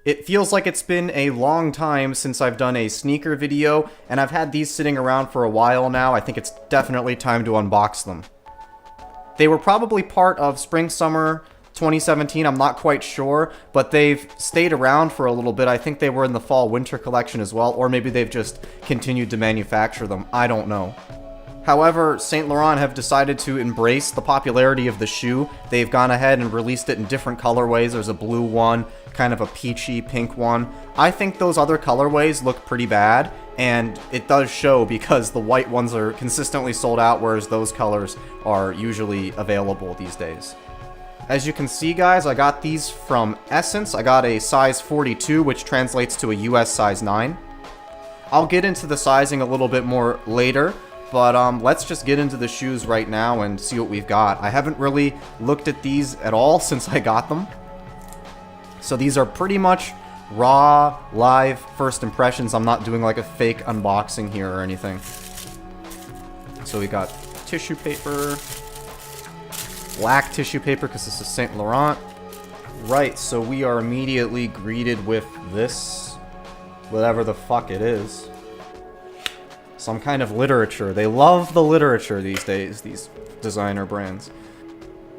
It feels like it's been a long time since I've done a sneaker video, and I've had these sitting around for a while now. I think it's definitely time to unbox them. They were probably part of Spring/Summer 2017, I'm not quite sure, but they've stayed around for a little bit. I think they were in the Fall/Winter collection as well, or maybe they've just continued to manufacture them. I don't know. However, Saint Laurent have decided to embrace the popularity of the shoe. They've gone ahead and released it in different colorways. There's a blue one, kind of a peachy pink one. I think those other colorways look pretty bad, and it does show because the white ones are consistently sold out, whereas those colors are usually available these days. As you can see, guys, I got these from Essence. I got a size 42, which translates to a US size 9. I'll get into the sizing a little bit more later, but let's just get into the shoes right now and see what we've got. I haven't really looked at these at all since I got them. So these are pretty much raw, live first impressions. I'm not doing like a fake unboxing here or anything. So we got tissue paper, black tissue paper because this is Saint Laurent. Right, so we are immediately greeted with this, whatever the fuck it is. Some kind of literature. They love the literature these days, these designer brands.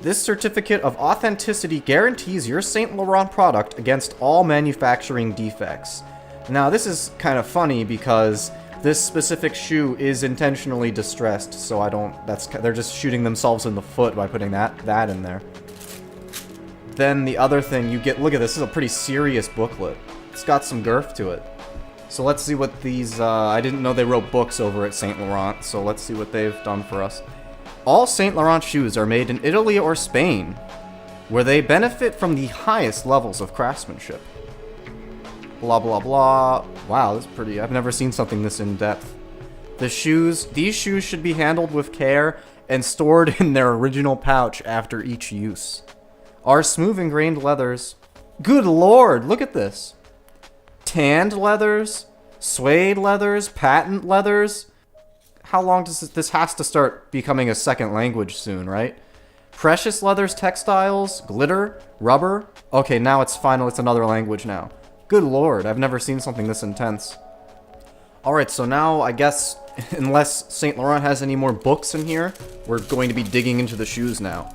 This certificate of authenticity guarantees your Saint Laurent product against all manufacturing defects. Now, this is kind of funny because this specific shoe is intentionally distressed, so they're just shooting themselves in the foot by putting that in there. Then the other thing you get, look at this, this is a pretty serious booklet. It's got some girth to it. So let's see what these, I didn't know they wrote books over at Saint Laurent, so let's see what they've done for us. All Saint Laurent shoes are made in Italy or Spain, where they benefit from the highest levels of craftsmanship. Blah, blah, blah. Wow, this is pretty, I've never seen something this in-depth. These shoes should be handled with care and stored in their original pouch after each use. Our smooth and grained leathers. Good lord, look at this. Tanned leathers, suede leathers, patent leathers. How long does this has to start becoming a second language soon, right? Precious leathers, textiles, glitter, rubber. Okay, now it's another language now. Good lord, I've never seen something this intense. Alright, so now I guess, unless Saint Laurent has any more books in here, we're going to be digging into the shoes now.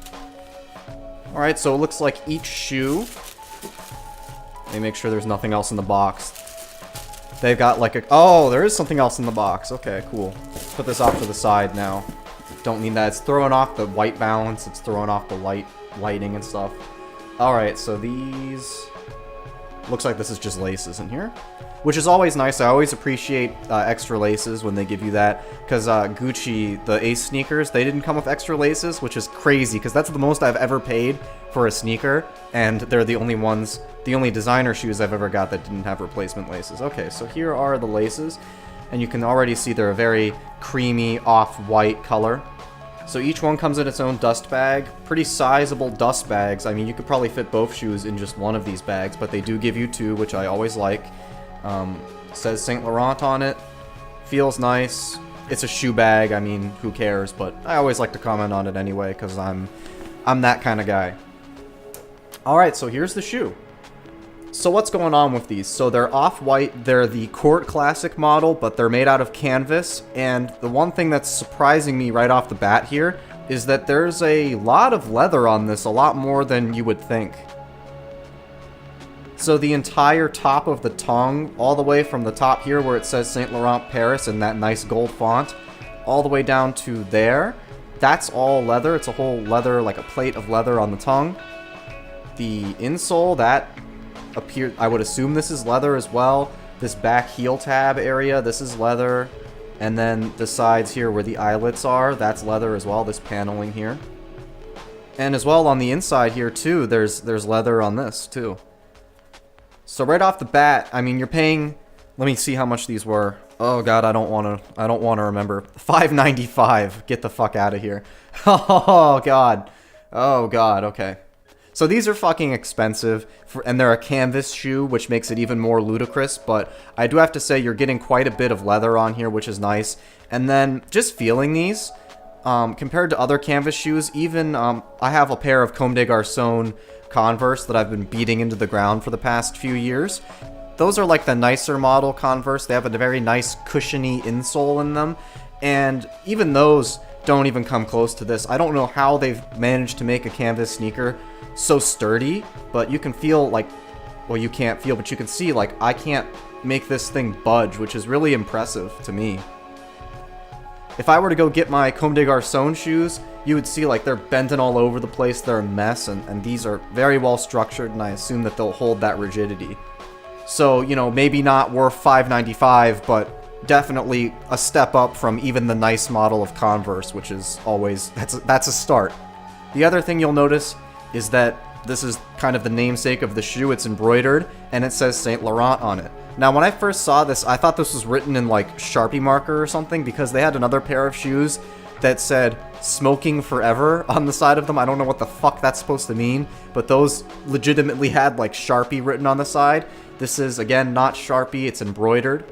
Alright, so it looks like each shoe, let me make sure there's nothing else in the box. They've got like a... Oh, there is something else in the box. Okay, cool. Put this off to the side now. Don't need that. It's throwing off the white balance. It's throwing off the lighting and stuff. Alright, so these... Looks like this is just laces in here. Which is always nice. I always appreciate extra laces when they give you that. Because Gucci, the Ace sneakers, they didn't come with extra laces, which is crazy. Because that's the most I've ever paid for a sneaker. And they're the only ones, the only designer shoes I've ever got that didn't have replacement laces. Okay, so here are the laces. And you can already see they're a very creamy, off-white color. So each one comes in its own dust bag. Pretty sizable dust bags. I mean, you could probably fit both shoes in just one of these bags. But they do give you two, which I always like. Says Saint Laurent on it. Feels nice. It's a shoe bag. I mean, who cares? But I always like to comment on it anyway, because I'm that kind of guy. Alright, so here's the shoe. So what's going on with these? So they're off-white. They're the Court Classic model, but they're made out of canvas. And the one thing that's surprising me right off the bat here is that there's a lot of leather on this, a lot more than you would think. So the entire top of the tongue, all the way from the top here where it says Saint Laurent Paris in that nice gold font, all the way down to there, that's all leather. It's a whole leather, like a plate of leather on the tongue. The insole, that appeared, I would assume this is leather as well. This back heel tab area, this is leather. And then the sides here where the eyelets are, that's leather as well, this paneling here. And as well on the inside here too, there's leather on this too. So right off the bat, I mean, you're paying, let me see how much these were. Oh god, I don't want to remember. $5.95. Get the fuck out of here. Oh god. Oh god, okay. So these are fucking expensive, and they're a canvas shoe, which makes it even more ludicrous, but I do have to say you're getting quite a bit of leather on here, which is nice. And then, just feeling these, compared to other canvas shoes, even, I have a pair of Comme des Garçons Converse that I've been beating into the ground for the past few years. Those are like the nicer model Converse. They have a very nice cushiony insole in them, and even those don't even come close to this. I don't know how they've managed to make a canvas sneaker so sturdy, but you can feel like, well, you can't feel, but you can see like I can't make this thing budge, which is really impressive to me. If I were to go get my Comme des Garçons shoes, you would see like they're bending all over the place, they're a mess, and these are very well structured, and I assume that they'll hold that rigidity. So, you know, maybe not worth $5.95, but definitely a step up from even the nice model of Converse, which is always, that's a start. The other thing you'll notice is that this is kind of the namesake of the shoe. It's embroidered, and it says Saint Laurent on it. Now, when I first saw this, I thought this was written in like Sharpie marker or something, because they had another pair of shoes that said smoking forever on the side of them. I don't know what the fuck that's supposed to mean, but those legitimately had like Sharpie written on the side. This is, again, not Sharpie, it's embroidered.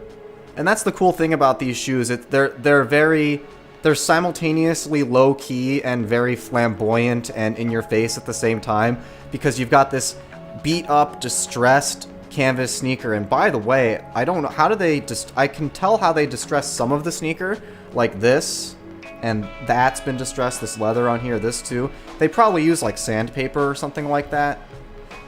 And that's the cool thing about these shoes. They're simultaneously low-key and very flamboyant and in your face at the same time, because you've got this beat-up, distressed canvas sneaker. And by the way, I don't know, how do they I can tell how they distress some of the sneaker, like this, and that's been distressed, this leather on here, this too. They probably use like sandpaper or something like that.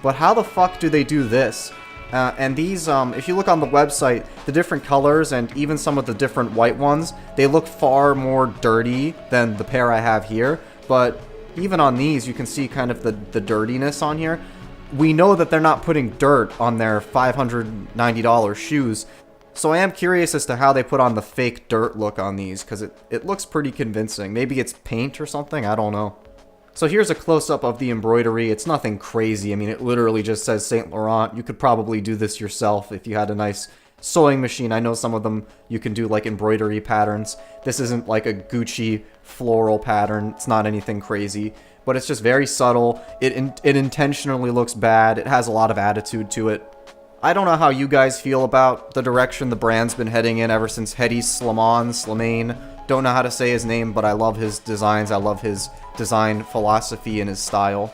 But how the fuck do they do this? And these, if you look on the website, the different colors and even some of the different white ones, they look far more dirty than the pair I have here. But even on these, you can see kind of the dirtiness on here. We know that they're not putting dirt on their $590 shoes. So I am curious as to how they put on the fake dirt look on these, because it looks pretty convincing. Maybe it's paint or something, I don't know. So here's a close-up of the embroidery. It's nothing crazy. I mean, it literally just says Saint Laurent. You could probably do this yourself if you had a nice sewing machine. I know some of them you can do like embroidery patterns. This isn't like a Gucci floral pattern. It's not anything crazy, but it's just very subtle. It intentionally looks bad. It has a lot of attitude to it. I don't know how you guys feel about the direction the brand's been heading in ever since Hedi Slimane. Don't know how to say his name, but I love his designs. I love his design philosophy and his style.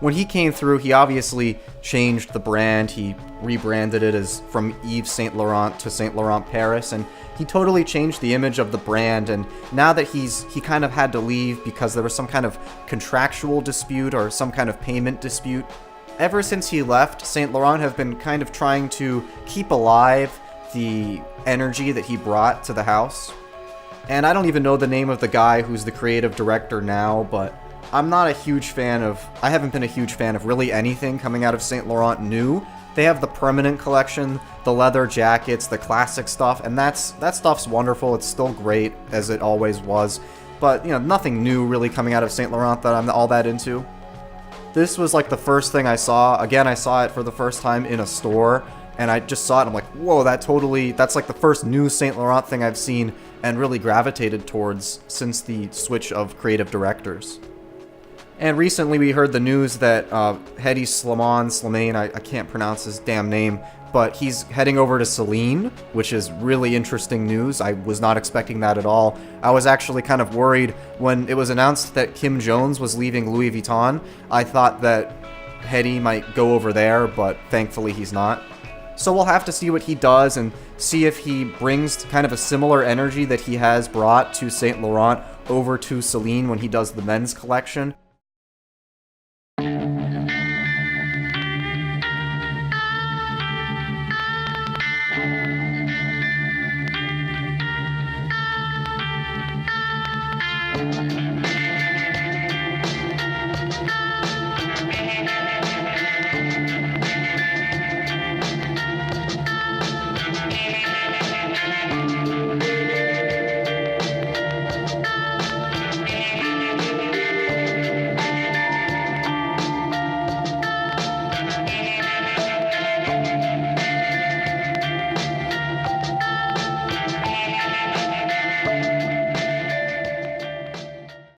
When he came through, he obviously changed the brand. He rebranded it as from Yves Saint Laurent to Saint Laurent Paris, and he totally changed the image of the brand. And now that he kind of had to leave because there was some kind of contractual dispute or some kind of payment dispute, ever since he left, Saint Laurent have been kind of trying to keep alive the energy that he brought to the house. And I don't even know the name of the guy who's the creative director now, but I'm not a huge fan of, I haven't been a huge fan of really anything coming out of Saint Laurent new. They have the permanent collection, the leather jackets, the classic stuff, and that stuff's wonderful. It's still great, as it always was. But, you know, nothing new really coming out of Saint Laurent that I'm all that into. This was like the first thing I saw. Again, I saw it for the first time in a store, and I just saw it and I'm like, whoa, that's like the first new Saint Laurent thing I've seen and really gravitated towards since the switch of creative directors. And recently we heard the news that Hedi Slimane, I can't pronounce his damn name, but he's heading over to Celine, which is really interesting news. I was not expecting that at all. I was actually kind of worried when it was announced that Kim Jones was leaving Louis Vuitton. I thought that Hedi might go over there, but thankfully he's not. So we'll have to see what he does and see if he brings kind of a similar energy that he has brought to Saint Laurent over to Celine when he does the men's collection.